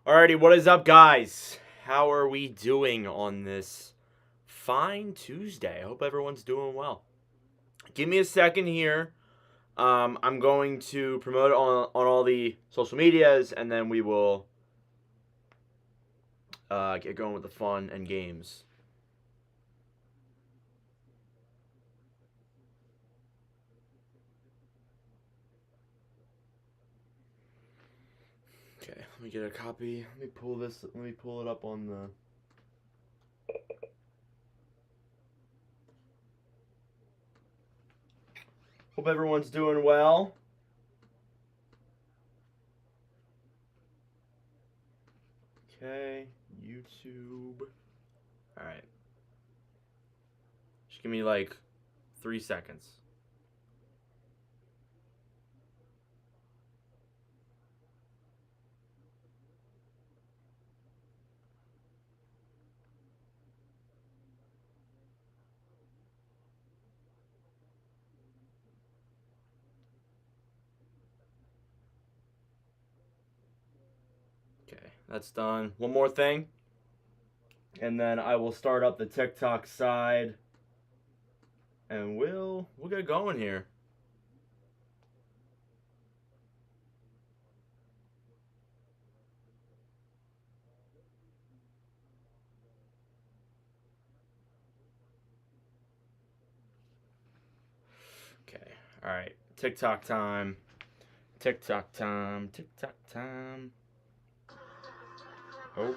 Alrighty, what is up, guys? How are we doing on this fine Tuesday? I hope everyone's doing well. Give me a second here. I'm going to promote it on all the social medias, and then we will get going with the fun and games. Okay, let me get a copy. Let me pull this. Let me pull it up on the. Hope everyone's doing well. Okay, YouTube. Alright. Just give me like 3 seconds. Okay, that's done. One more thing. And then I will start up the TikTok side. And we'll get going here. Okay. Alright. TikTok time. TikTok time. TikTok time. Oh.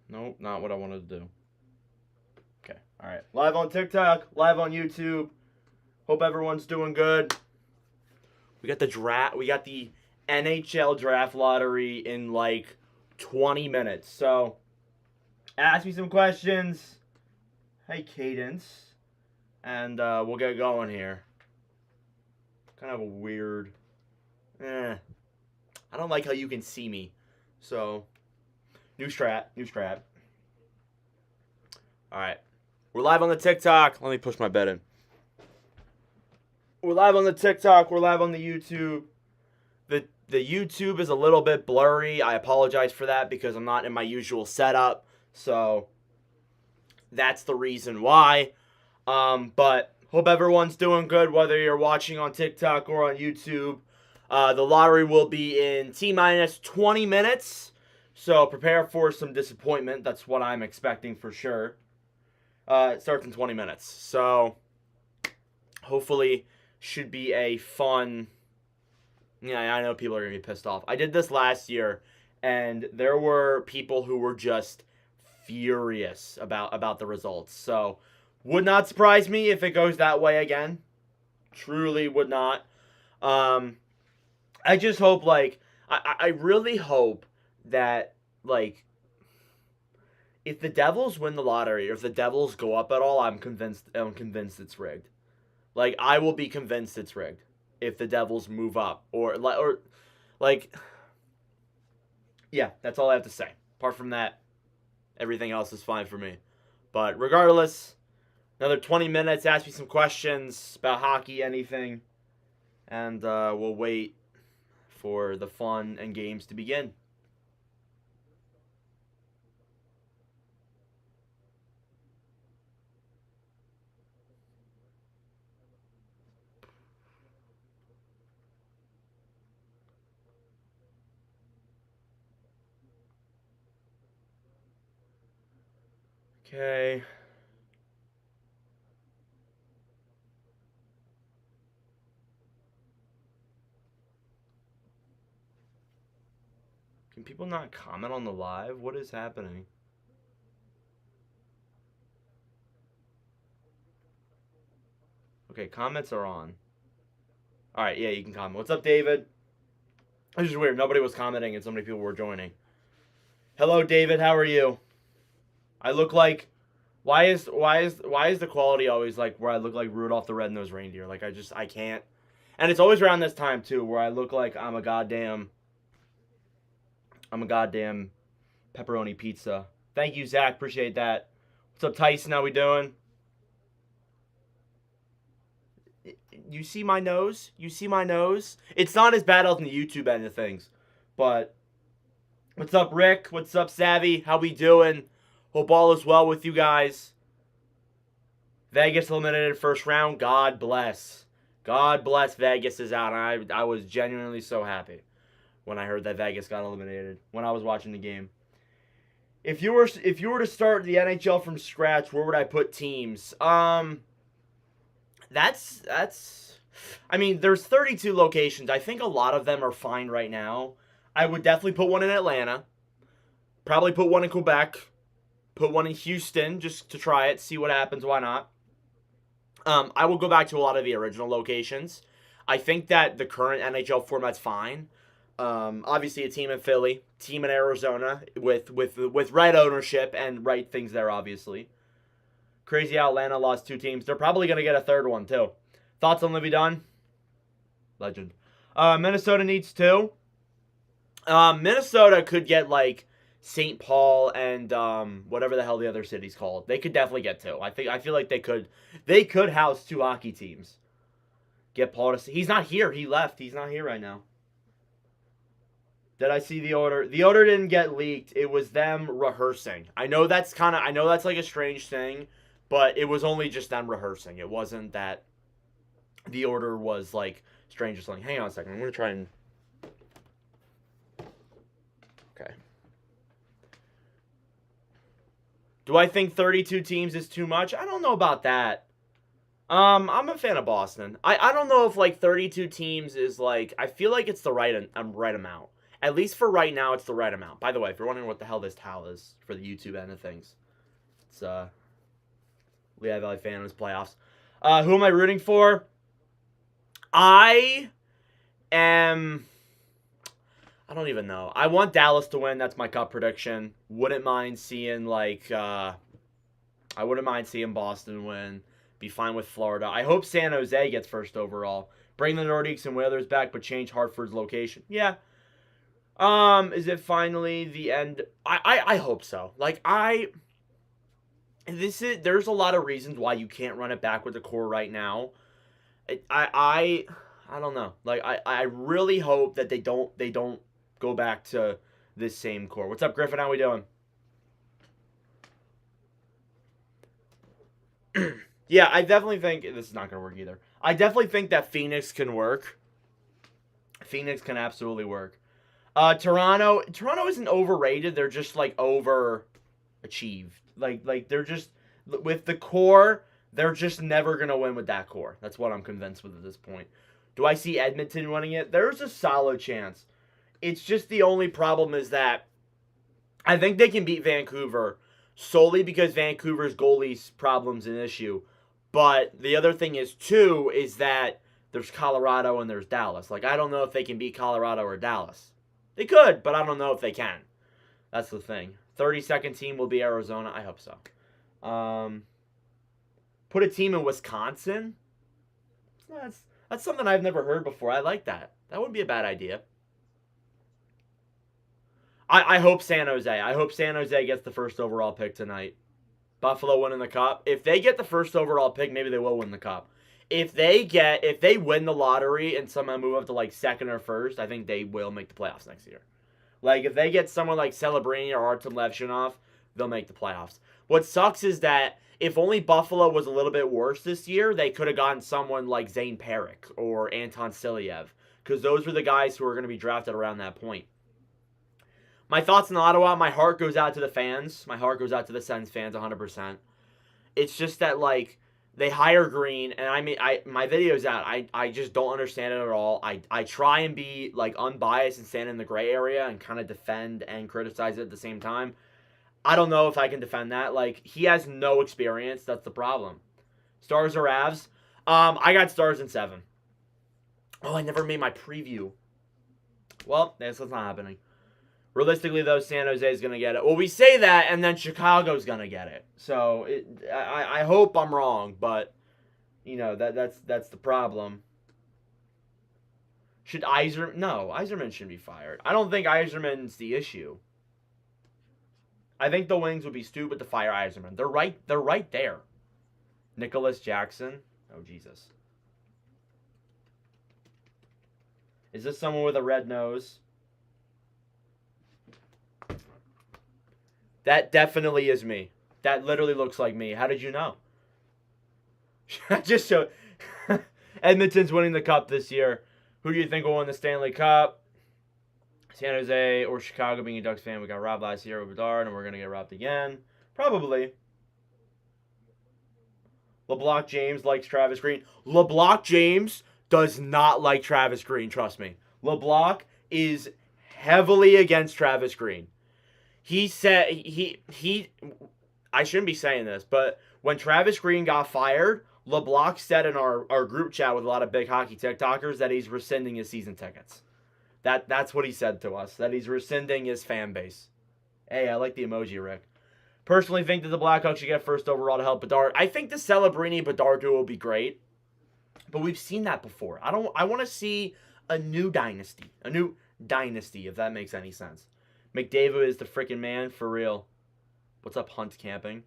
Nope, not what I wanted to do. Okay, alright. Live on TikTok, live on YouTube. Hope everyone's doing good. We got the draft. We got the NHL draft lottery in like 20 minutes. So, ask me some questions. Hey, Cadence. And we'll get going here. Kind of a weird. I don't like how you can see me. So, new strat. Alright. We're live on the TikTok. Let me push my bed in. We're live on the TikTok. We're live on the YouTube. The YouTube is a little bit blurry. I apologize for that because I'm not in my usual setup. So, that's the reason why. But hope everyone's doing good, whether you're watching on TikTok or on YouTube. The lottery will be in T-minus 20 minutes. So, prepare for some disappointment. That's what I'm expecting for sure. It starts in 20 minutes. So, hopefully, should be a fun. Yeah, I know people are going to be pissed off. I did this last year, and there were people who were just furious about the results. So, would not surprise me if it goes that way again. Truly would not. I just hope, like, I really hope that, like, if the Devils win the lottery or if the Devils go up at all, I'm convinced it's rigged. Like, I will be convinced it's rigged if the Devils move up or yeah, that's all I have to say. Apart from that, everything else is fine for me. But regardless, another 20 minutes, ask me some questions about hockey, anything, and we'll wait for the fun and games to begin. Okay. Can people not comment on the live? What is happening? Okay, comments are on. Alright, yeah, you can comment. What's up, David? This is weird. Nobody was commenting and so many people were joining. Hello, David. How are you? I look like. Why is the quality always like where I look like Rudolph the Red-Nosed Reindeer? Like I can't. And it's always around this time too where I look like I'm a goddamn pepperoni pizza. Thank you, Zach. Appreciate that. What's up, Tyson? How we doing? You see my nose? You see my nose? It's not as bad on the YouTube end of things. But what's up, Rick? What's up, Savvy? How we doing? Hope all is well with you guys. Vegas eliminated first round. God bless. God bless Vegas is out. And I was genuinely so happy when I heard that Vegas got eliminated when I was watching the game. If you were to start the NHL from scratch, where would I put teams? That's I mean, there's 32 locations. I think a lot of them are fine right now. I would definitely put one in Atlanta. Probably put one in Quebec. Put one in Houston just to try it, see what happens, why not. I will go back to a lot of the original locations. I think that the current NHL format's fine. Obviously a team in Philly, team in Arizona with right ownership and right things there, obviously. Crazy how Atlanta lost 2 teams. They're probably going to get a third one, too. Thoughts on Livy Dunn? Legend. Minnesota needs 2. Minnesota could get, like, St. Paul and whatever the hell the other city's called. They could definitely get 2. I feel like they could house 2 hockey teams. Get Paul to... He's not here. He left. He's not here right now. Did I see the order? The order didn't get leaked. It was them rehearsing. I know that's like a strange thing, but it was only just them rehearsing. It wasn't that the order was like strange or something. Hang on a second. I'm going to try and... Okay. Do I think 32 teams is too much? I don't know about that. I'm a fan of Boston. I don't know if like 32 teams is like... I feel like it's the right amount. At least for right now, it's the right amount. By the way, if you're wondering what the hell this towel is for the YouTube end of things, it's Lehigh Valley Phantoms playoffs. Who am I rooting for? I don't even know. I want Dallas to win. That's my cup prediction. Wouldn't mind seeing I wouldn't mind seeing Boston win. Be fine with Florida. I hope San Jose gets first overall. Bring the Nordiques and Whalers back, but change Hartford's location. Yeah. Is it finally the end? I hope so. There's a lot of reasons why you can't run it back with the core right now. I don't know. I really hope that they don't go back to this same core. What's up, Griffin? How we doing? Yeah, I definitely think this is not gonna work either. I definitely think that Phoenix can work. Phoenix can absolutely work. Toronto isn't overrated. They're just like overachieved. Like they're just with the core. They're just never gonna win with that core. That's what I'm convinced with at this point. Do I see Edmonton winning it? There's a solid chance. It's just the only problem is that I think they can beat Vancouver solely because Vancouver's goalie's problem's an issue. But the other thing is too is that there's Colorado and there's Dallas. Like I don't know if they can beat Colorado or Dallas. They could, but I don't know if they can. That's the thing. 32nd team will be Arizona. I hope so. Put a team in Wisconsin? That's something I've never heard before. I like that. That wouldn't be a bad idea. I hope San Jose. I hope San Jose gets the first overall pick tonight. Buffalo winning the cup. If they get the first overall pick, maybe they will win the cup. If they win the lottery and somehow move up to like second or first, I think they will make the playoffs next year. Like if they get someone like Celebrini or Artem Levshunov, they'll make the playoffs. What sucks is that if only Buffalo was a little bit worse this year, they could have gotten someone like Zane Parik or Anton Silyev, because those were the guys who are going to be drafted around that point. My thoughts on Ottawa, my heart goes out to the fans. My heart goes out to the Sens fans 100%. It's just that like they hire Green, and my video's out. I just don't understand it at all. I try and be like unbiased and stand in the gray area and kind of defend and criticize it at the same time. I don't know if I can defend that. Like he has no experience. That's the problem. Stars or Avs? I got Stars in 7. Oh, I never made my preview. Well, that's not happening. Realistically, though, San Jose is going to get it. Well, we say that, and then Chicago's going to get it. So I hope I'm wrong, but you know that's the problem. Should Yzerman? No, Yzerman shouldn't be fired. I don't think Yzerman's the issue. I think the Wings would be stupid to fire Yzerman. They're right there. Nicholas Jackson. Oh, Jesus. Is this someone with a red nose? That definitely is me. That literally looks like me. How did you know? I just showed. Edmonton's winning the cup this year. Who do you think will win the Stanley Cup? San Jose or Chicago? Being a Ducks fan, we got robbed last year with Bedard, and we're going to get robbed again. Probably. LeBlanc James likes Travis Green. LeBlanc James does not like Travis Green, trust me. LeBlanc is heavily against Travis Green. He said I shouldn't be saying this, but when Travis Green got fired, LeBlanc said in our group chat with a lot of big hockey TikTokers that he's rescinding his season tickets. That's what he said to us, that he's rescinding his fan base. Hey, I like the emoji, Rick. Personally think that the Blackhawks should get first overall to help Bedard. I think the Celebrini-Bedard duo will be great, but we've seen that before. I want to see a new dynasty, if that makes any sense. McDavid is the freaking man, for real. What's up, Hunt Camping?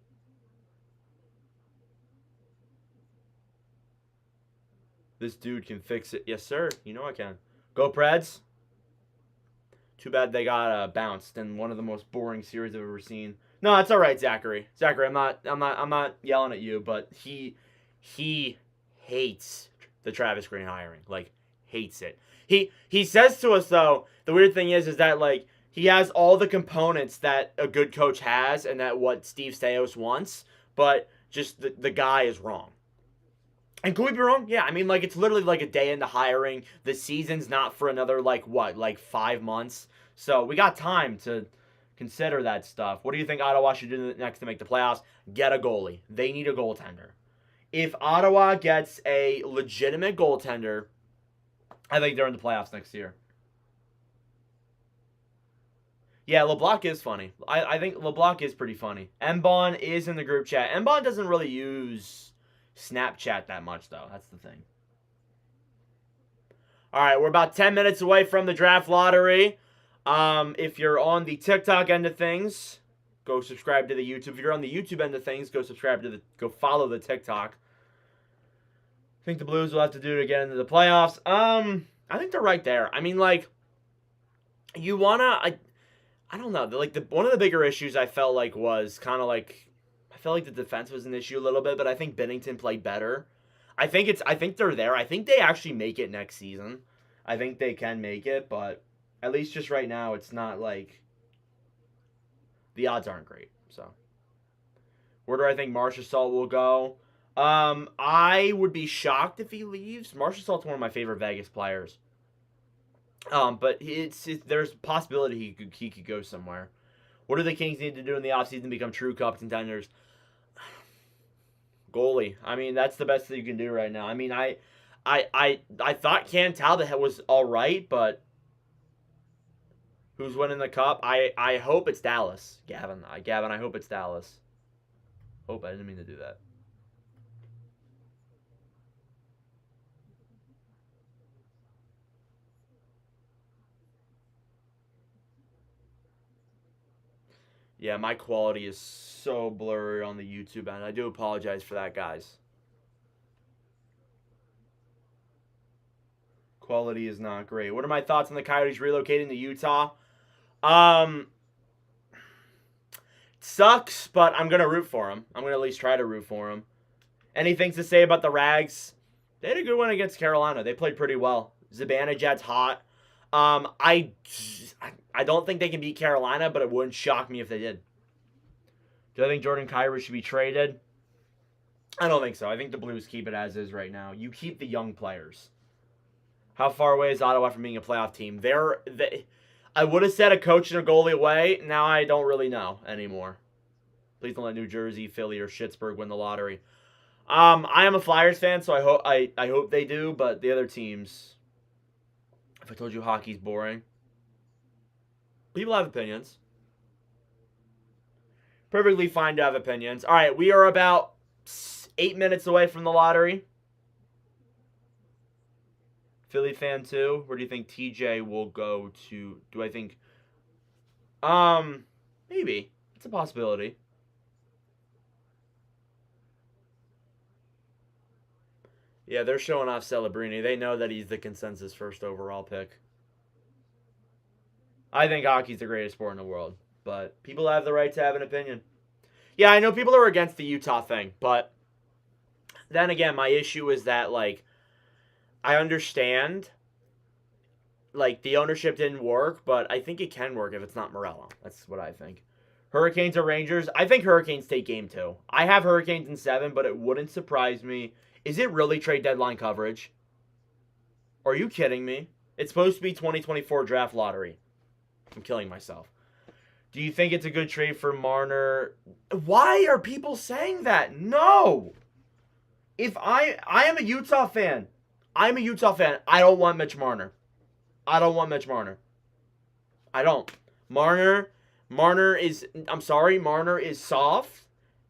This dude can fix it. Yes, sir. You know I can. Go Preds. Too bad they got bounced in one of the most boring series I've ever seen. No, it's all right, Zachary. Zachary, I'm not yelling at you, but he hates the Travis Green hiring. Like, hates it. He says to us though, the weird thing is that like he has all the components that a good coach has and that what Steve Stais wants, but just the guy is wrong. And could we be wrong? Yeah, I mean, like, it's literally like a day into hiring. The season's not for another, like, 5 months? So we got time to consider that stuff. What do you think Ottawa should do next to make the playoffs? Get a goalie. They need a goaltender. If Ottawa gets a legitimate goaltender, I think they're in the playoffs next year. Yeah, LeBlanc is funny. I think LeBlanc is pretty funny. Mbon is in the group chat. Mbon doesn't really use Snapchat that much, though. That's the thing. All right, we're about 10 minutes away from the draft lottery. If you're on the TikTok end of things, go subscribe to the YouTube. If you're on the YouTube end of things, go follow the TikTok. I think the Blues will have to do it to get into the playoffs. I think they're right there. I mean, like, you wanna, I don't know. Like, one of the bigger issues I felt like was kind of like, I felt like the defense was an issue a little bit, but I think Binnington played better. I think they're there. I think they actually make it next season. I think they can make it, but at least just right now, it's not like the odds aren't great. So, where do I think Marchessault will go? I would be shocked if he leaves. Marchessault's one of my favorite Vegas players. But there's a possibility he could go somewhere. What do the Kings need to do in the offseason to become true cup contenders? Goalie. I mean, that's the best that you can do right now. I mean, I thought Cam Talbot was all right, but who's winning the cup? I hope it's Dallas, Gavin. I hope it's Dallas. I didn't mean to do that. Yeah, my quality is so blurry on the YouTube end. I do apologize for that, guys. Quality is not great. What are my thoughts on the Coyotes relocating to Utah? Sucks, but I'm going to root for them. I'm going to at least try to root for them. Anything to say about the Rags? They had a good one against Carolina. They played pretty well. Zibanejad's hot. I don't think they can beat Carolina, but it wouldn't shock me if they did. Do I think Jordan Kyrou should be traded? I don't think so. I think the Blues keep it as is right now. You keep the young players. How far away is Ottawa from being a playoff team? I would have said a coach and a goalie away. Now I don't really know anymore. Please don't let New Jersey, Philly, or Pittsburgh win the lottery. I am a Flyers fan, so I hope they do, but the other teams, if I told you hockey's boring, people have opinions. Perfectly fine to have opinions. All right, we are about 8 minutes away from the lottery. Philly fan too. Where do you think TJ will go to? Do I think? Maybe. It's a possibility. Yeah, they're showing off Celebrini. They know that he's the consensus first overall pick. I think hockey's the greatest sport in the world, but people have the right to have an opinion. Yeah, I know people are against the Utah thing, but then again, my issue is that, like, I understand, like, the ownership didn't work, but I think it can work if it's not Morello. That's what I think. Hurricanes or Rangers? I think Hurricanes take game 2. I have Hurricanes in 7, but it wouldn't surprise me. Is it really trade deadline coverage? Are you kidding me? It's supposed to be 2024 draft lottery. I'm killing myself. Do you think it's a good trade for Marner? Why are people saying that? No. If I am a Utah fan. I'm a Utah fan. I don't want Mitch Marner. I don't want Mitch Marner. I don't. Marner is, I'm sorry, Marner is soft,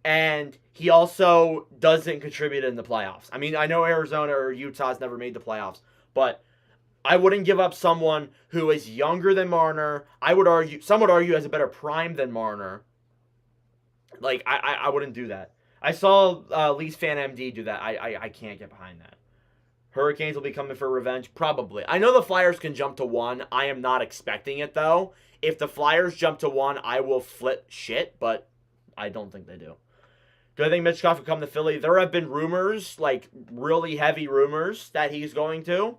and he also doesn't contribute in the playoffs. I mean, I know Arizona or Utah's never made the playoffs, but I wouldn't give up someone who is younger than Marner. Some would argue has a better prime than Marner. Like, I wouldn't do that. I saw Leafs fan MD do that. I can't get behind that. Hurricanes will be coming for revenge? Probably. I know the Flyers can jump to 1. I am not expecting it, though. If the Flyers jump to 1, I will flip shit, but I don't think they do. Do I think Mitchkov will come to Philly? There have been rumors, like really heavy rumors, that he's going to.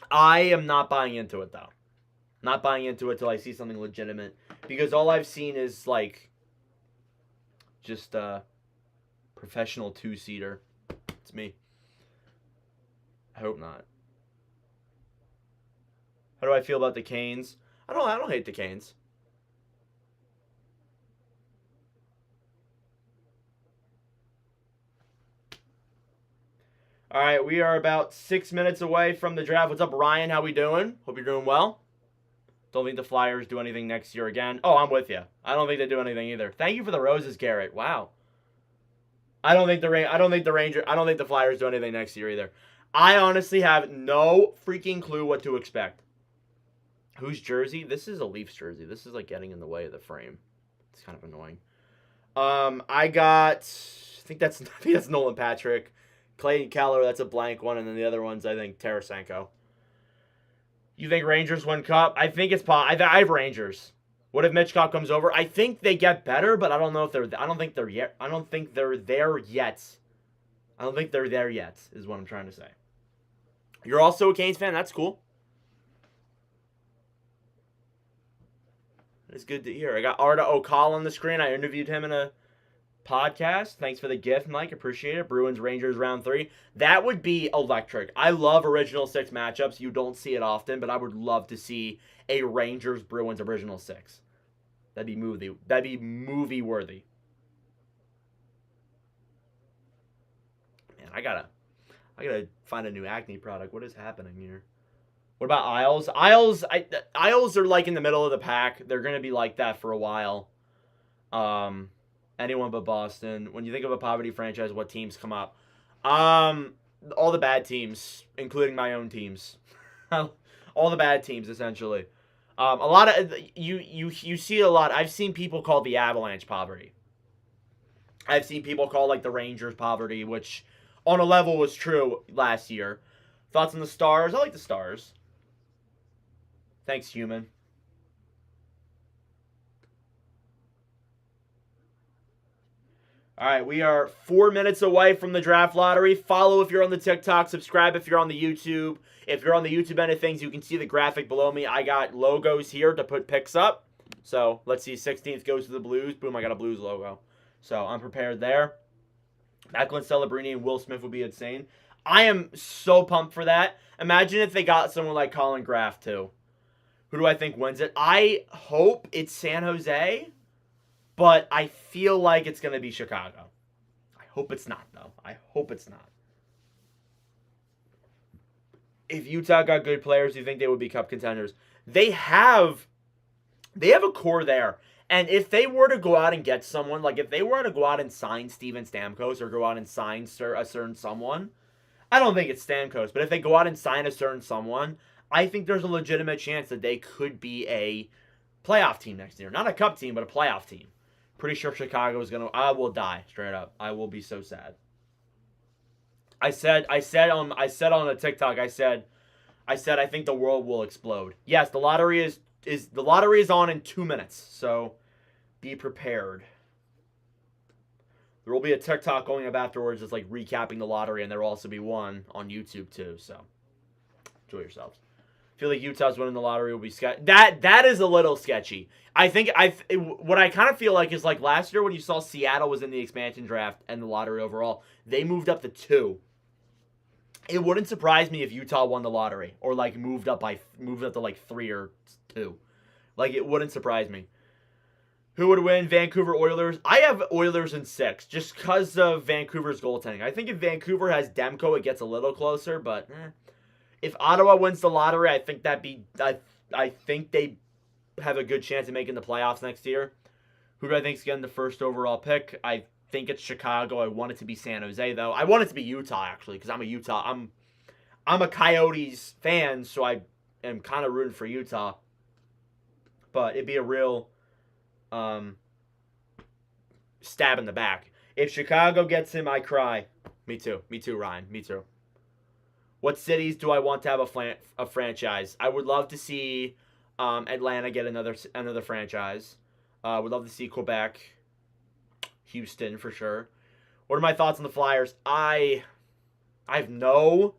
I am not buying into it, though. Not buying into it till I see something legitimate. Because all I've seen is, like, just a professional 2-seater. It's me. I hope not. How do I feel about the Canes? I don't hate the Canes. All right, we are about 6 minutes away from the draft. What's up, Ryan? How we doing? Hope you're doing well. Don't think the Flyers do anything next year again. Oh, I'm with you. I don't think they do anything either. Thank you for the roses, Garrett. Wow. I don't think the Flyers do anything next year either. I honestly have no freaking clue what to expect. Whose jersey? This is a Leafs jersey. This is like getting in the way of the frame. It's kind of annoying. I think that's Nolan Patrick. Clayton Keller, that's a blank one, and then the other one's, I think, Tarasenko. You think Rangers win Cup? I think it's I have Rangers. What if Mitchkov comes over? I think they get better, but I don't know if they're. I don't think they're there yet. Is what I'm trying to say. You're also a Canes fan. That's cool. It's good to hear. I got Arda O'Call on the screen. I interviewed him in a podcast. Thanks for the gift, Mike. Appreciate it. Bruins Rangers round 3. That would be electric. I love original 6 matchups. You don't see it often, but I would love to see a Rangers Bruins original 6. That'd be movie worthy. Man, I gotta find a new acne product. What is happening here? What about Isles? Isles are like in the middle of the pack. They're gonna be like that for a while. Anyone but Boston. When you think of a poverty franchise, what teams come up? All the bad teams, including my own teams. All the bad teams, essentially. A lot of you see a lot. I've seen people call the Avalanche poverty. I've seen people call like the Rangers poverty, which on a level was true last year. Thoughts on the Stars? I like the Stars. Thanks, human. All right, we are 4 minutes away from the draft lottery. Follow if you're on the TikTok. Subscribe if you're on the YouTube. If you're on the YouTube end of things, you can see the graphic below me. I got logos here to put picks up. So let's see. 16th goes to the Blues. Boom, I got a Blues logo. So I'm prepared there. Macklin, Celebrini, and Will Smith would be insane. I am so pumped for that. Imagine if they got someone like Colin Graff, too. Who do I think wins it? I hope it's San Jose, but I feel like it's going to be Chicago. I hope it's not, though. I hope it's not. If Utah got good players, do you think they would be Cup contenders? They have a core there. And if they were to go out and get someone, like if they were to go out and sign Steven Stamkos or go out and sign a certain someone, I don't think it's Stamkos, but if they go out and sign a certain someone, I think there's a legitimate chance that they could be a Playoff team next year. Not a cup team, but a playoff team. Pretty sure Chicago is going to... I will die, straight up. I will be so sad. I said on a TikTok, I said I think the world will explode. Yes, the lottery is on in 2 minutes, so be prepared. There will be a TikTok going up afterwards that's like recapping the lottery, and there will also be one on YouTube too. So enjoy yourselves. I feel like Utah's winning the lottery will be sketchy. That is a little sketchy. I think what I kind of feel like is like last year when you saw Seattle was in the expansion draft and the lottery overall, they moved up to 2. It wouldn't surprise me if Utah won the lottery or like moved up to like 3 or 2. Like it wouldn't surprise me. Who would win? Vancouver Oilers. I have Oilers in 6 just because of Vancouver's goaltending. I think if Vancouver has Demko, it gets a little closer, but if Ottawa wins the lottery, I think I think they have a good chance of making the playoffs next year. Who do I think is getting the first overall pick? I think it's Chicago. I want it to be San Jose though. I want it to be Utah actually because I'm a Coyotes fan, so I am kind of rooting for Utah. But it'd be a real stab in the back. If Chicago gets him, I cry. Me too, Ryan. Me too. What cities do I want to have a franchise? I would love to see Atlanta get another franchise. Would love to see Quebec, Houston for sure. What are my thoughts on the Flyers? I have no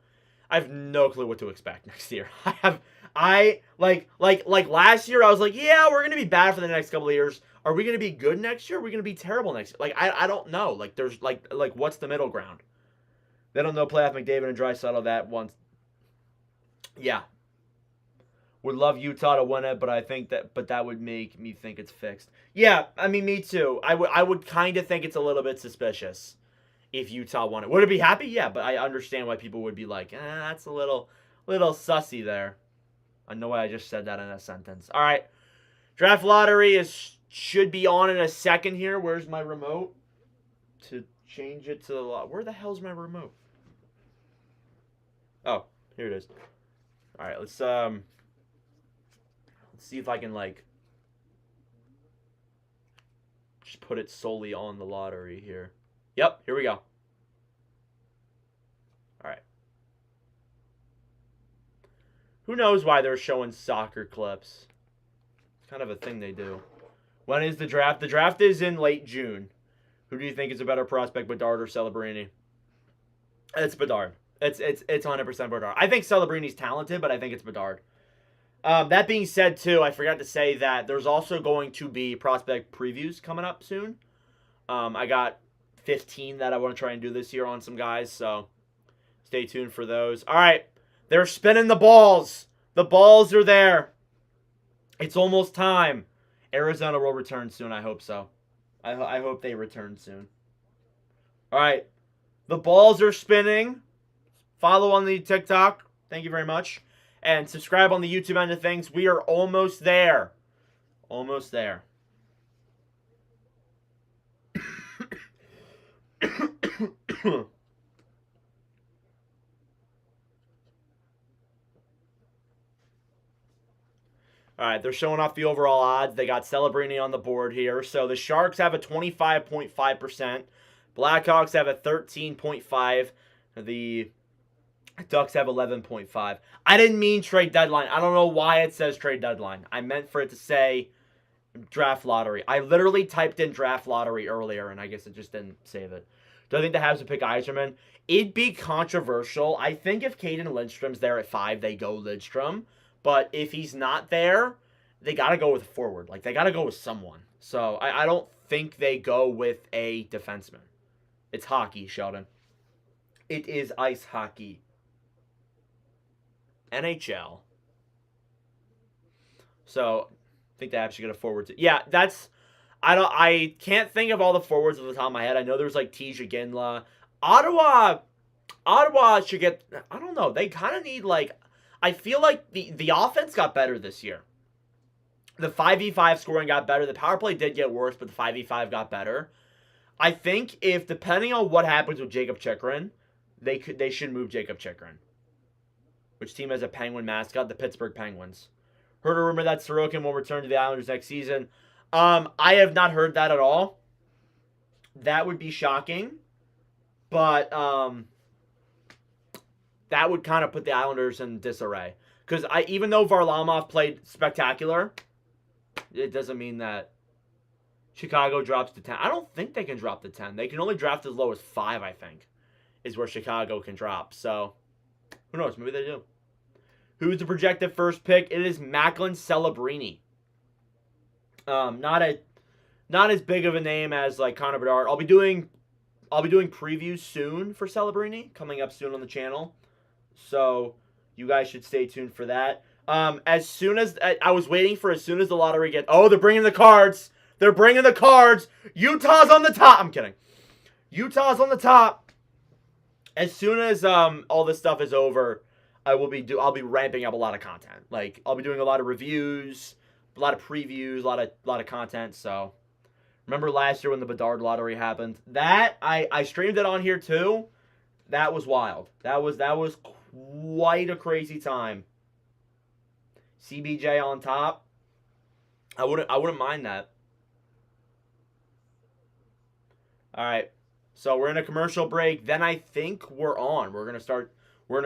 clue what to expect next year. Like last year I was like, yeah, we're gonna be bad for the next couple of years. Are we gonna be good next year? Are we gonna be terrible next year? Like I don't know. Like there's like what's the middle ground? They don't know playoff McDavid and Draisaitl that once. Yeah. Would love Utah to win it, but that would make me think it's fixed. Yeah, I mean me too. I would kind of think it's a little bit suspicious if Utah won it. Would it be happy? Yeah, but I understand why people would be like, that's a little sussy there. I know why I just said that in a sentence. All right. Draft lottery should be on in a second here. Where's my remote? To change it to the where the hell's my remote? Oh, here it is. All right, let's see if I can like just put it solely on the lottery here. Yep, here we go. All right. Who knows why they're showing soccer clips? It's kind of a thing they do. When is the draft? The draft is in late June. Who do you think is a better prospect, Bedard or Celebrini? It's Bedard. It's 100% Bedard. I think Celebrini's talented, but I think it's Bedard. That being said, too, I forgot to say that there's also going to be prospect previews coming up soon. I got 15 that I want to try and do this year on some guys, so stay tuned for those. All right, they're spinning the balls. The balls are there. It's almost time. Arizona will return soon. I hope so. I hope they return soon. All right, the balls are spinning. Follow on the TikTok. Thank you very much. And subscribe on the YouTube end of things. We are almost there. Almost there. All right, they're showing off the overall odds. They got Celebrini on the board here. So the Sharks have a 25.5%. Blackhawks have a 13.5%. The Ducks have 11.5%. I didn't mean trade deadline. I don't know why it says trade deadline. I meant for it to say draft lottery. I literally typed in draft lottery earlier, and I guess it just didn't save it. Do I think the Habs would pick Yzerman? It'd be controversial. I think if Caden Lindstrom's there at 5, they go Lidstrom. But if he's not there, they got to go with a forward. Like, they got to go with someone. So, I don't think they go with a defenseman. It's hockey, Sheldon. It is ice hockey. NHL. So, I think they actually get a forward. Yeah, that's... I can't think of all the forwards off the top of my head. I know there's, like, Tija Ginla. Ottawa should get... I don't know. They kind of need, like... I feel like the offense got better this year. The 5v5 scoring got better. The power play did get worse, but the 5v5 got better. I think if, depending on what happens with Jacob Chychrun, they should move Jacob Chychrun. Which team has a penguin mascot? The Pittsburgh Penguins. Heard a rumor that Sorokin will return to the Islanders next season. I have not heard that at all. That would be shocking. But that would kind of put the Islanders in disarray. Because even though Varlamov played spectacular, it doesn't mean that Chicago drops to 10. I don't think they can drop to 10. They can only draft as low as 5, I think, is where Chicago can drop. So, who knows? Maybe they do. Who's the projected first pick? It is Macklin Celebrini. Not as big of a name as like Connor Bedard. I'll be doing previews soon for Celebrini, coming up soon on the channel. So you guys should stay tuned for that. As soon as I was waiting for, as soon as the lottery gets, they're bringing the cards. They're bringing the cards. Utah's on the top. I'm kidding. Utah's on the top. As soon as all this stuff is over, I'll be ramping up a lot of content. Like I'll be doing a lot of reviews, a lot of previews, a lot of content. So remember last year when the Bedard lottery happened? That I streamed it on here too. That was wild. That was quite a crazy time. CBJ on top. I wouldn't mind that. All right. So we're in a commercial break. Then I think we're on. We're gonna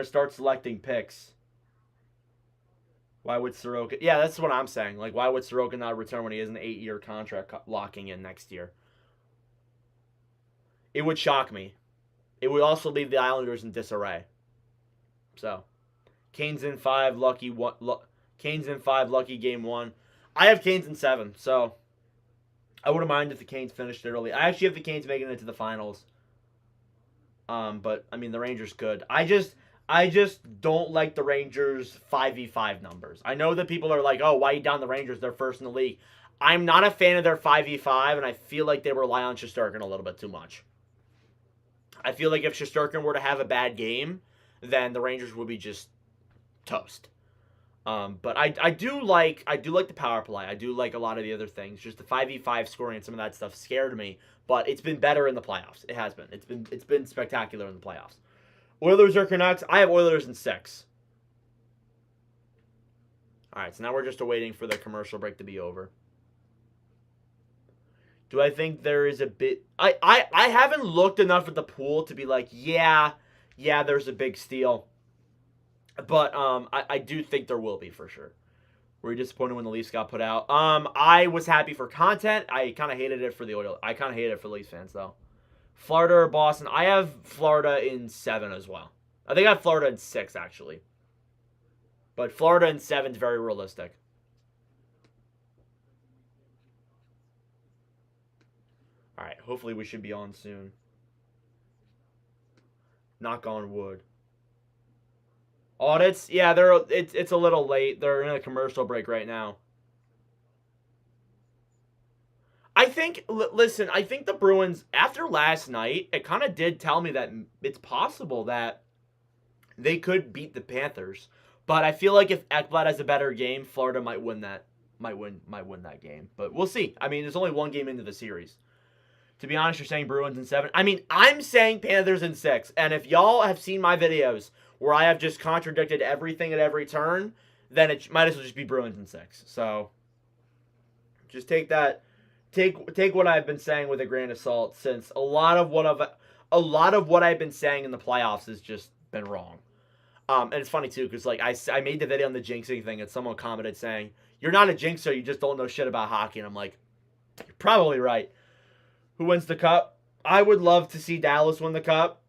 start selecting picks. Why would Sorokin? Yeah, that's what I'm saying. Like, why would Sorokin not return when he has an 8-year contract locking in next year? It would shock me. It would also leave the Islanders in disarray. So, Canes in 5, lucky one. Canes in 5, lucky game 1. I have Canes in 7, so I wouldn't mind if the Canes finished it early. I actually have the Canes making it to the finals. But I mean the Rangers could. I just don't like the Rangers 5v5 numbers. I know that people are like, oh, why are you down the Rangers? They're first in the league. I'm not a fan of their 5v5, and I feel like they rely on Shesterkin a little bit too much. I feel like if Shesterkin were to have a bad game, then the Rangers would be just toast. But I do like the power play. I do like a lot of the other things. Just the 5v5 scoring and some of that stuff scared me. But it's been better in the playoffs. It has been. It's been spectacular in the playoffs. Oilers or Canucks? I have Oilers in 6. All right, so now we're just awaiting for the commercial break to be over. Do I think there is a bit... I haven't looked enough at the pool to be like, yeah, there's a big steal. But I do think there will be for sure. Were you disappointed when the Leafs got put out? I was happy for content. I kind of hated it for the Oilers. I kind of hated it for Leafs fans, though. Florida or Boston? I have Florida in 7 as well. I think I have Florida in 6, actually. But Florida in 7 is very realistic. All right, hopefully we should be on soon. Knock on wood. Audits? Yeah, it's a little late. They're in a commercial break right now. I think, listen, I think the Bruins, after last night, it kind of did tell me that it's possible that they could beat the Panthers. But I feel like if Ekblad has a better game, Florida might win that game. But we'll see. I mean, there's only one game into the series. To be honest, you're saying Bruins in 7. I mean, I'm saying Panthers in 6. And if y'all have seen my videos where I have just contradicted everything at every turn, then it might as well just be Bruins in 6. So just take that. Take what I've been saying with a grain of salt, since a lot of what I've been saying in the playoffs has just been wrong. And it's funny too, because like I made the video on the jinxing thing, and someone commented saying, "You're not a jinxer, you just don't know shit about hockey." And I'm like, you're probably right. Who wins the cup? I would love to see Dallas win the cup.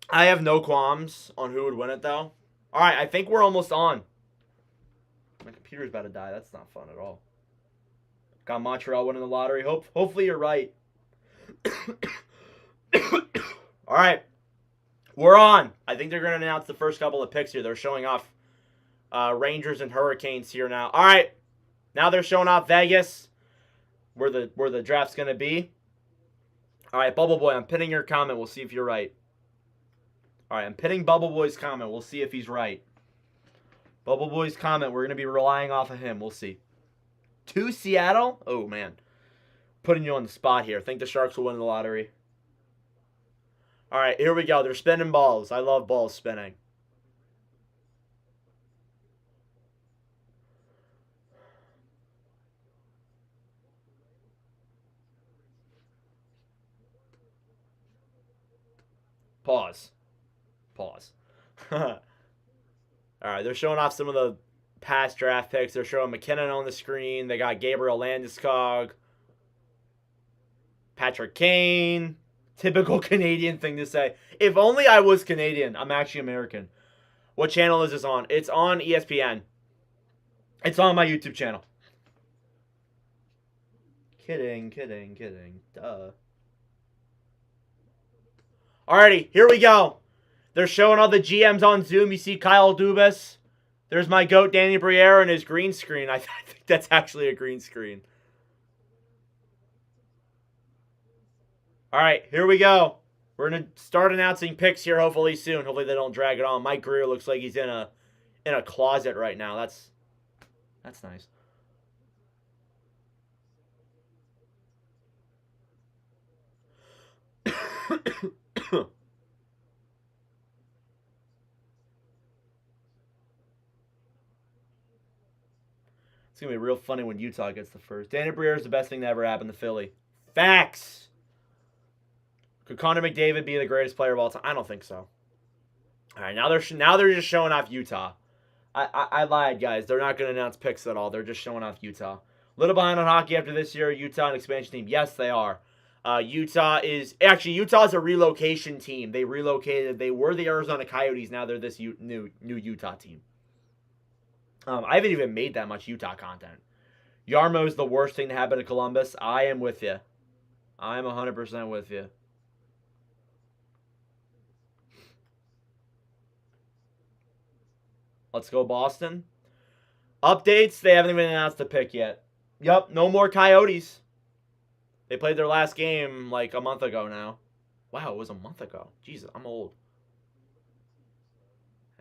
I have no qualms on who would win it, though. All right, I think we're almost on. My computer's about to die. That's not fun at all. Got Montreal winning the lottery. Hopefully you're right. All right, we're on. I think they're going to announce the first couple of picks here. They're showing off Rangers and Hurricanes here now. All right, now they're showing off Vegas, where the draft's going to be. All right, Bubble Boy, I'm pinning your comment. We'll see if you're right. All right, I'm pinning Bubble Boy's comment. We'll see if he's right. Bubble Boy's comment, we're going to be relying off of him. We'll see. To Seattle? Oh, man. Putting you on the spot here. Think the Sharks will win the lottery. All right, here we go. They're spinning balls. I love balls spinning. Pause. All right, they're showing off some of the past draft picks. They're showing McKinnon on the screen. They got Gabriel Landeskog, Patrick Kane. Typical Canadian thing to say. If only I was Canadian. I'm actually American. What channel is this on? It's on ESPN. It's on my YouTube channel. Kidding. Duh. Alrighty, here we go. They're showing all the GMs on Zoom. You see Kyle Dubas. There's my GOAT, Danny Briere, and his green screen. I think that's actually a green screen. All right, here we go. We're going to start announcing picks here hopefully soon. Hopefully they don't drag it on. Mike Greer looks like he's in a closet right now. That's nice. It's going to be real funny when Utah gets the first. Danny Briere is the best thing that ever happened to Philly. Facts. Could Connor McDavid be the greatest player of all time? I don't think so. All right, now they're just showing off Utah. I lied, guys. They're not going to announce picks at all. They're just showing off Utah. Little behind on hockey after this year. Utah an expansion team. Yes, they are. Utah is a relocation team. They relocated. They were the Arizona Coyotes. Now they're this new Utah team. I haven't even made that much Utah content. Yarmo's the worst thing to happen to Columbus. I am with you. I'm 100% with you. Let's go Boston. Updates, they haven't even announced a pick yet. Yup, no more Coyotes. They played their last game like a month ago now. Wow, it was a month ago. Jesus, I'm old.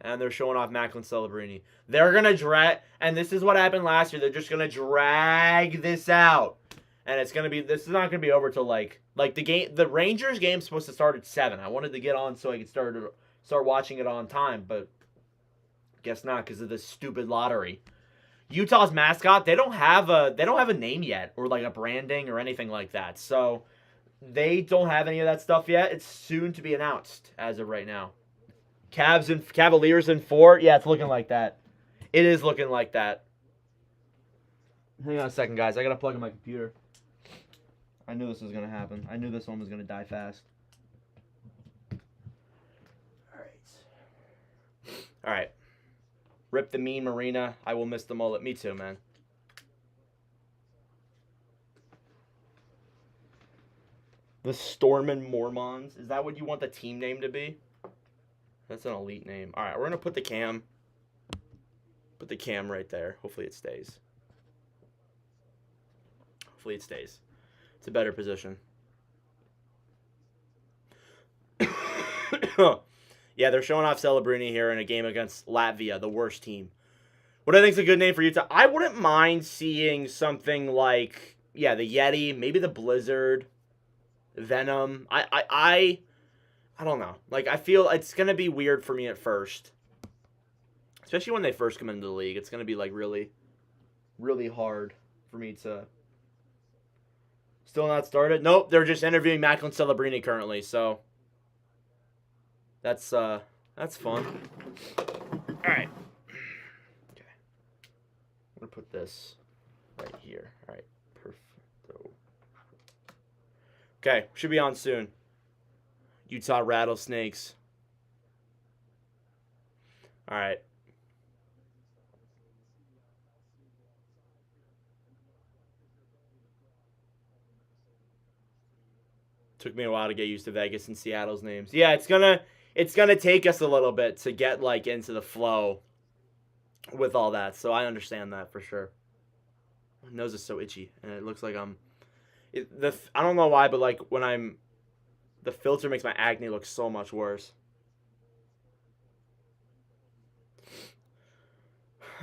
And they're showing off Macklin Celebrini. They're going to drag, and this is what happened last year. They're just going to drag this out. And this is not going to be over till like the Rangers game's supposed to start at 7. I wanted to get on so I could start watching it on time, but guess not because of this stupid lottery. Utah's mascot, they don't have a name yet or like a branding or anything like that. So they don't have any of that stuff yet. It's soon to be announced as of right now. Cavaliers in 4. Yeah, it's looking like that. It is looking like that. Hang on a second, guys. I got to plug in my computer. I knew this was going to happen. I knew this one was going to die fast. All right. Rip the mean Marina. I will miss the mullet. Me too, man. The Stormin' Mormons. Is that what you want the team name to be? That's an elite name. All right, we're going to put the cam right there. Hopefully it stays. It's a better position. Yeah, they're showing off Celebrini here in a game against Latvia, the worst team. What I think is a good name for Utah, I wouldn't mind seeing something like, the Yeti, maybe the Blizzard, Venom. I don't know. Like, I feel it's going to be weird for me at first. Especially when they first come into the league. It's going to be, like, really, really hard for me to... Still not started? Nope, they're just interviewing Macklin Celebrini currently, so... That's fun. All right. Okay. I'm going to put this right here. All right. Perfect. Okay. Should be on soon. Utah Rattlesnakes. All right. Took me a while to get used to Vegas and Seattle's names. Yeah, it's gonna take us a little bit to get like into the flow with all that. So I understand that for sure. My nose is so itchy, and it looks like I don't know why, but like when the filter makes my acne look so much worse.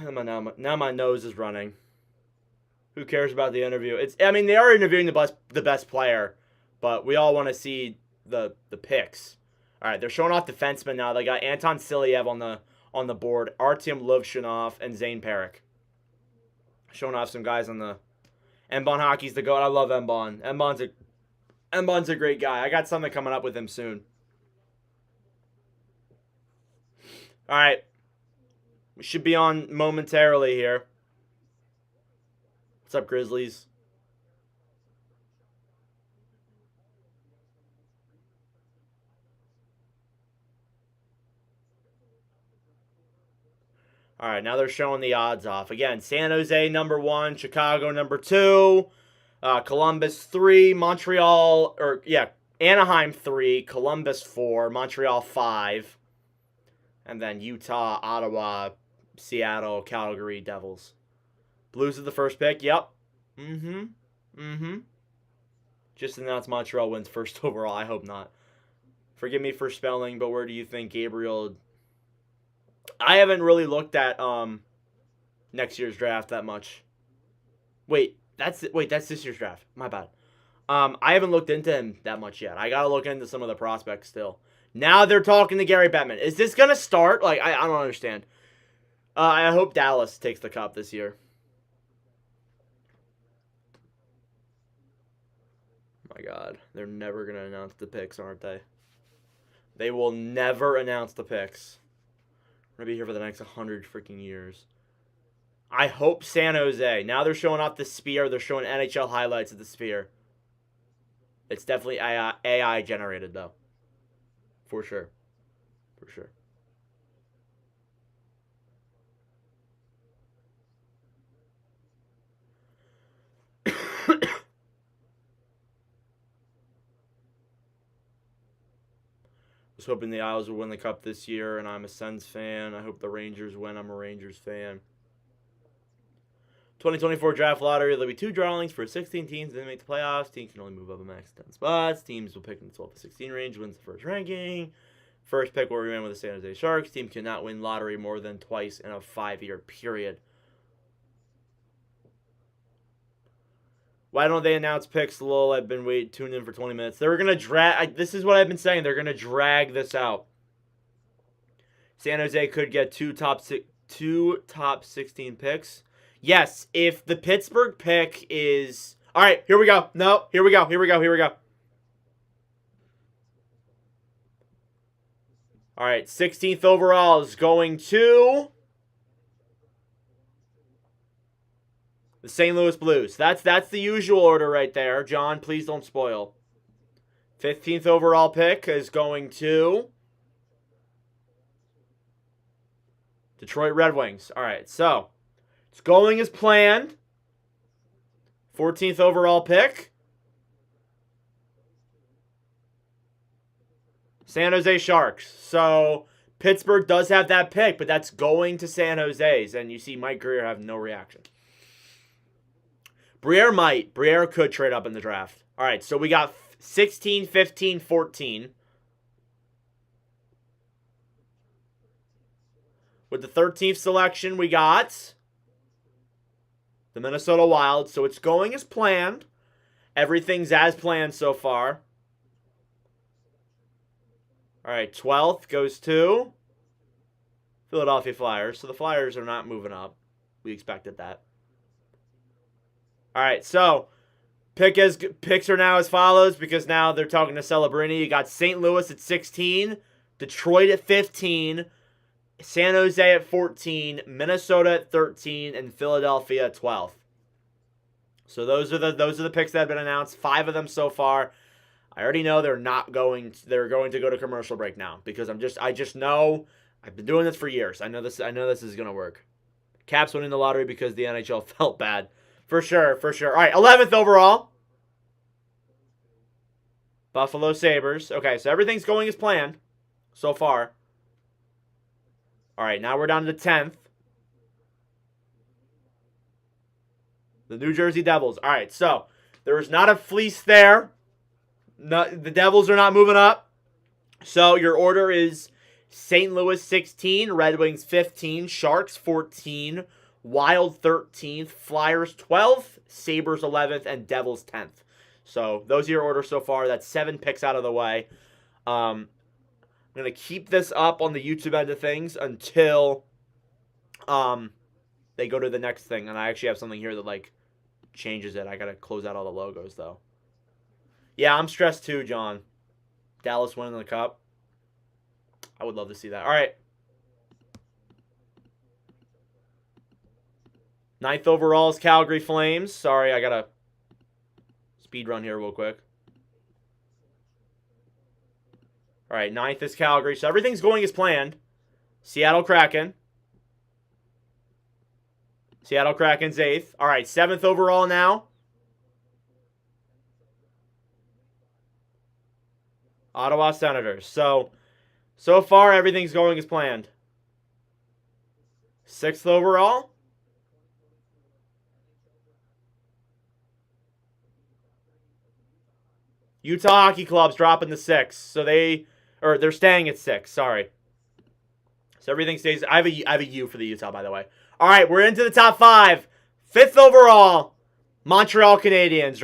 Now my nose is running. Who cares about the interview? They are interviewing the best player, but we all want to see the picks. All right, they're showing off defensemen now. They got Anton Silyev on the board, Artyom Luvshinov, and Zane Parik. Showing off some guys on the Mbon hockey's the GOAT. I love Mbon. Mbon's a great guy. I got something coming up with him soon. All right. We should be on momentarily here. What's up, Grizzlies? All right, now they're showing the odds off. Again, San Jose number 1, Chicago number 2, Columbus 3, Anaheim 3, Columbus 4, Montreal 5, and then Utah, Ottawa, Seattle, Calgary, Devils. Blues are the first pick. Yep. Just announced Montreal wins first overall. I hope not. Forgive me for spelling, but where do you think Gabriel... I haven't really looked at next year's draft that much. Wait, that's this year's draft. My bad. I haven't looked into him that much yet. I gotta look into some of the prospects still. Now they're talking to Gary Bettman. Is this gonna start? Like, I don't understand. I hope Dallas takes the cup this year. My God, they're never gonna announce the picks, aren't they? They will never announce the picks. We're gonna be here for the next 100 freaking years. I hope San Jose. Now they're showing off the Sphere. They're showing NHL highlights of the Sphere. It's definitely AI generated, though. For sure. For sure. Was hoping the Isles would win the Cup this year, and I'm a Sens fan. I hope the Rangers win. I'm a Rangers fan. 2024 draft lottery. There'll be 2 drawings for 16 teams that make the playoffs. Teams can only move up a max 10 spots. Teams will pick in the 12 to 16 range. Wins the first ranking. First pick will remain with the San Jose Sharks. Team cannot win lottery more than twice in a 5-year period. Why don't they announce picks? Lol, I've been tuned in for 20 minutes. They were going to drag... This is what I've been saying. They're going to drag this out. San Jose could get 2 top 16 picks. Yes, if the Pittsburgh pick is... All right, here we go. No, here we go. All right, 16th overall is going to... the St. Louis Blues. That's the usual order right there. John, please don't spoil. 15th overall pick is going to... Detroit Red Wings. All right, so... it's going as planned. 14th overall pick. San Jose Sharks. So, Pittsburgh does have that pick, but that's going to San Jose's. And you see Mike Greer have no reaction. Briere might. Briere could trade up in the draft. All right, so we got 16, 15, 14. With the 13th selection, we got the Minnesota Wild. So it's going as planned. Everything's as planned so far. All right, 12th goes to Philadelphia Flyers. So the Flyers are not moving up. We expected that. All right, so picks are now as follows because now they're talking to Celebrini. You got St. Louis at 16, Detroit at 15, San Jose at 14, Minnesota at 13, and Philadelphia at 12. So those are the picks that have been announced. 5 of them so far. I already know they're going to go to commercial break now because I just know I've been doing this for years. I know this is gonna work. Caps winning the lottery because the NHL felt bad. For sure. All right, 11th overall. Buffalo Sabres. Okay, so everything's going as planned so far. All right, now we're down to the 10th. The New Jersey Devils. All right, so there is not a fleece there. No, the Devils are not moving up. So your order is St. Louis 16, Red Wings 15, Sharks 14, Wild 13th, Flyers 12th, Sabres 11th, and Devils 10th. So those are your orders so far. That's 7 picks out of the way. I'm going to keep this up on the YouTube end of things until they go to the next thing. And I actually have something here that changes it. I got to close out all the logos though. Yeah, I'm stressed too, John. Dallas winning the Cup. I would love to see that. All right. Ninth overall is Calgary Flames. Sorry, I got to speed run here real quick. All right, ninth is Calgary. So everything's going as planned. Seattle Kraken. Seattle Kraken's 8th. All right, 7th overall now. Ottawa Senators. So far, everything's going as planned. 6th overall. Utah Hockey Club's dropping the 6. So they're staying at 6. Sorry. So everything stays. I have a U for the Utah, by the way. All right, we're into the top 5. 5th overall, Montreal Canadiens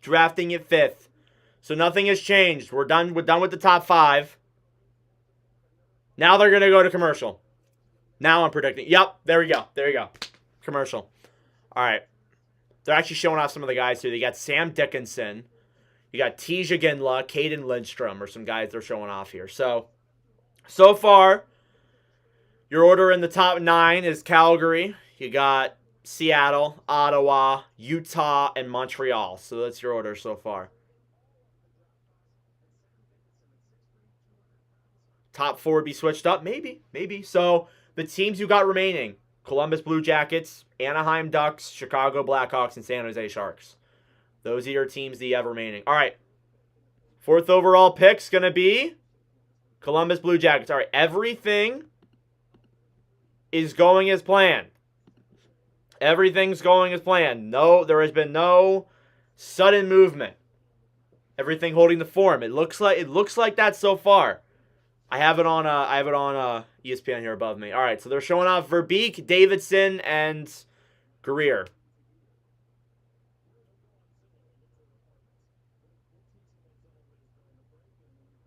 drafting at 5th. So nothing has changed. We're done with the top 5. Now they're gonna go to commercial. Now I'm predicting. Yep, there we go. There you go. Commercial. All right. They're actually showing off some of the guys here. They got Sam Dickinson. You got Tija Ginla, Caden Lindstrom, or some guys they're showing off here. So far, your order in the top 9 is Calgary. You got Seattle, Ottawa, Utah, and Montreal. So that's your order so far. Top 4 would be switched up? Maybe. So the teams you got remaining: Columbus Blue Jackets, Anaheim Ducks, Chicago Blackhawks, and San Jose Sharks. Those are your teams that you have remaining. All right. 4th overall pick's going to be Columbus Blue Jackets. All right. Everything is going as planned. Everything's going as planned. No, there has been no sudden movement. Everything holding the form. It looks like that so far. I have it on ESPN here above me. All right, so they're showing off Verbeek, Davidson, and Greer.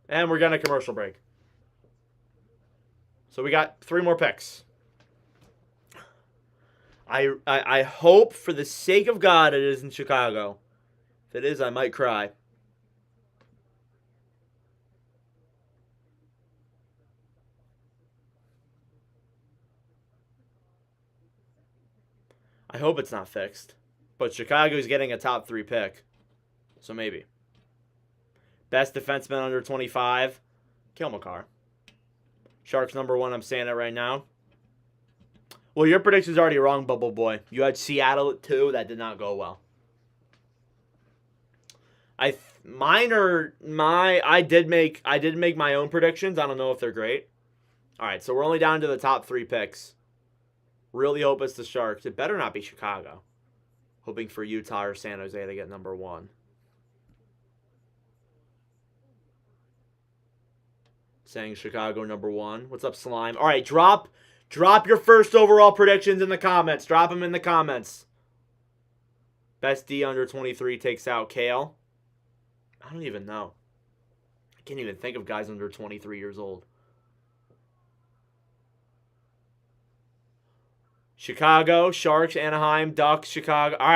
And we're getting a commercial break. So we got 3 more picks. I hope, for the sake of God, it is in Chicago. If it is, I might cry. I hope it's not fixed. But Chicago's getting a top 3 pick. So maybe. Best defenseman under 25, Cale Makar. Sharks number 1, I'm saying it right now. Well, your prediction's already wrong, Bubble Boy. You had Seattle at 2. That did not go well. I did make my own predictions. I don't know if they're great. All right, so we're only down to the top 3 picks. Really hope it's the Sharks. It better not be Chicago. Hoping for Utah or San Jose to get number 1. Saying Chicago number 1. What's up, Slime? All right, drop your first overall predictions in the comments. Drop them in the comments. Best D under 23 takes out Cale. I don't even know. I can't even think of guys under 23 years old. Chicago, Sharks, Anaheim, Ducks, Chicago. All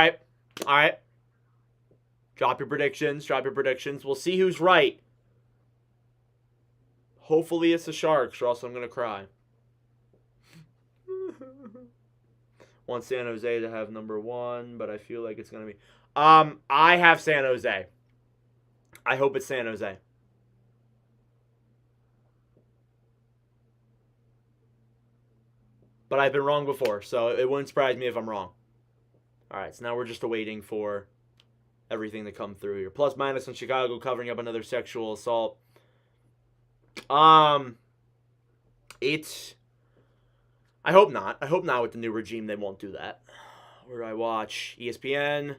right. Drop your predictions. We'll see who's right. Hopefully it's the Sharks, or else I'm going to cry. Want San Jose to have number 1, but I feel like it's going to be... I have San Jose. I hope it's San Jose. But I've been wrong before, so it wouldn't surprise me if I'm wrong. All right, so now we're just awaiting for everything to come through here. Plus minus on Chicago covering up another sexual assault. It's... I hope not. I hope not with the new regime they won't do that. Where do I watch? ESPN.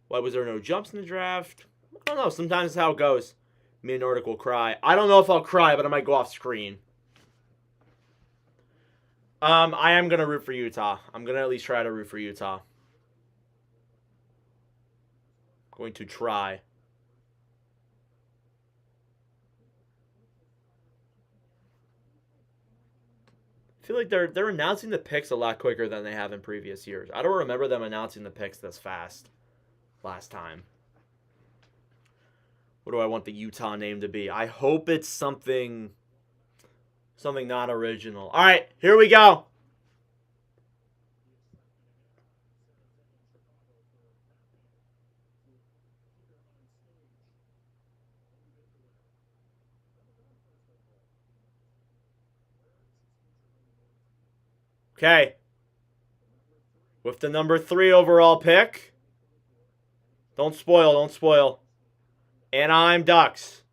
Why was there no jumps in the draft? I don't know. Sometimes it's how it goes. Me and Nordic will cry. I don't know if I'll cry, but I might go off screen. I am going to root for Utah. I'm going to at least try to root for Utah. Going to try. I feel like they're announcing the picks a lot quicker than they have in previous years. I don't remember them announcing the picks this fast last time. What do I want the Utah name to be? I hope it's something not original. All right, here we go. Okay. With the number 3 overall pick. Don't spoil, don't spoil. Anaheim Ducks.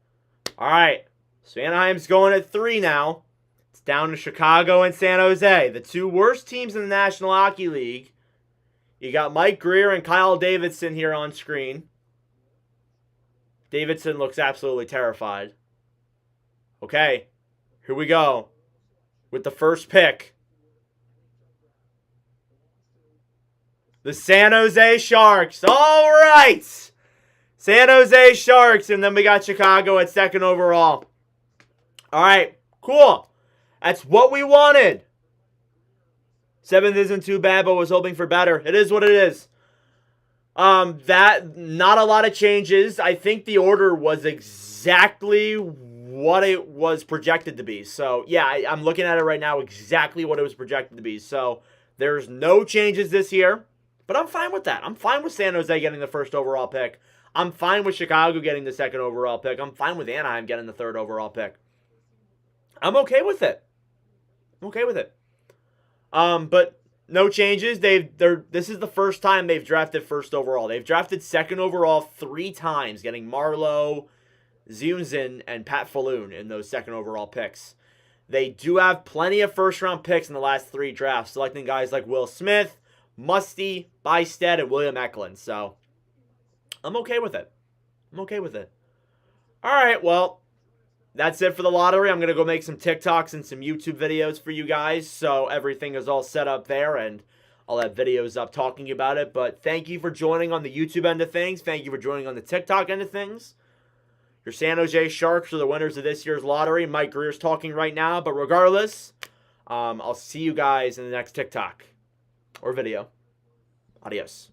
All right. So Anaheim's going at 3 now. It's down to Chicago and San Jose, the 2 worst teams in the National Hockey League. You got Mike Greer and Kyle Davidson here on screen. Davidson looks absolutely terrified. Okay, here we go. With the first pick. The San Jose Sharks. All right. San Jose Sharks. And then we got Chicago at 2nd overall. All right, cool. That's what we wanted. 7th isn't too bad, but was hoping for better. It is what it is. That, not a lot of changes. I think the order was exactly what it was projected to be. So, yeah, I'm looking at it right now, exactly what it was projected to be. So, there's no changes this year, but I'm fine with that. I'm fine with San Jose getting the 1st overall pick. I'm fine with Chicago getting the 2nd overall pick. I'm fine with Anaheim getting the 3rd overall pick. I'm okay with it. I'm okay with it. But no changes. This is the first time they've drafted 1st overall. They've drafted 2nd overall 3 times, getting Marleau, Zunzin, and Pat Falloon in those 2nd overall picks. They do have plenty of 1st-round picks in the last 3 drafts, selecting guys like Will Smith, Musty, Bystead, and William Eklund. So, I'm okay with it. I'm okay with it. All right, well, that's it for the lottery. I'm going to go make some TikToks and some YouTube videos for you guys. So everything is all set up there, and I'll have videos up talking about it. But thank you for joining on the YouTube end of things. Thank you for joining on the TikTok end of things. Your San Jose Sharks are the winners of this year's lottery. Mike Greer's talking right now. But regardless, I'll see you guys in the next TikTok or video. Adios.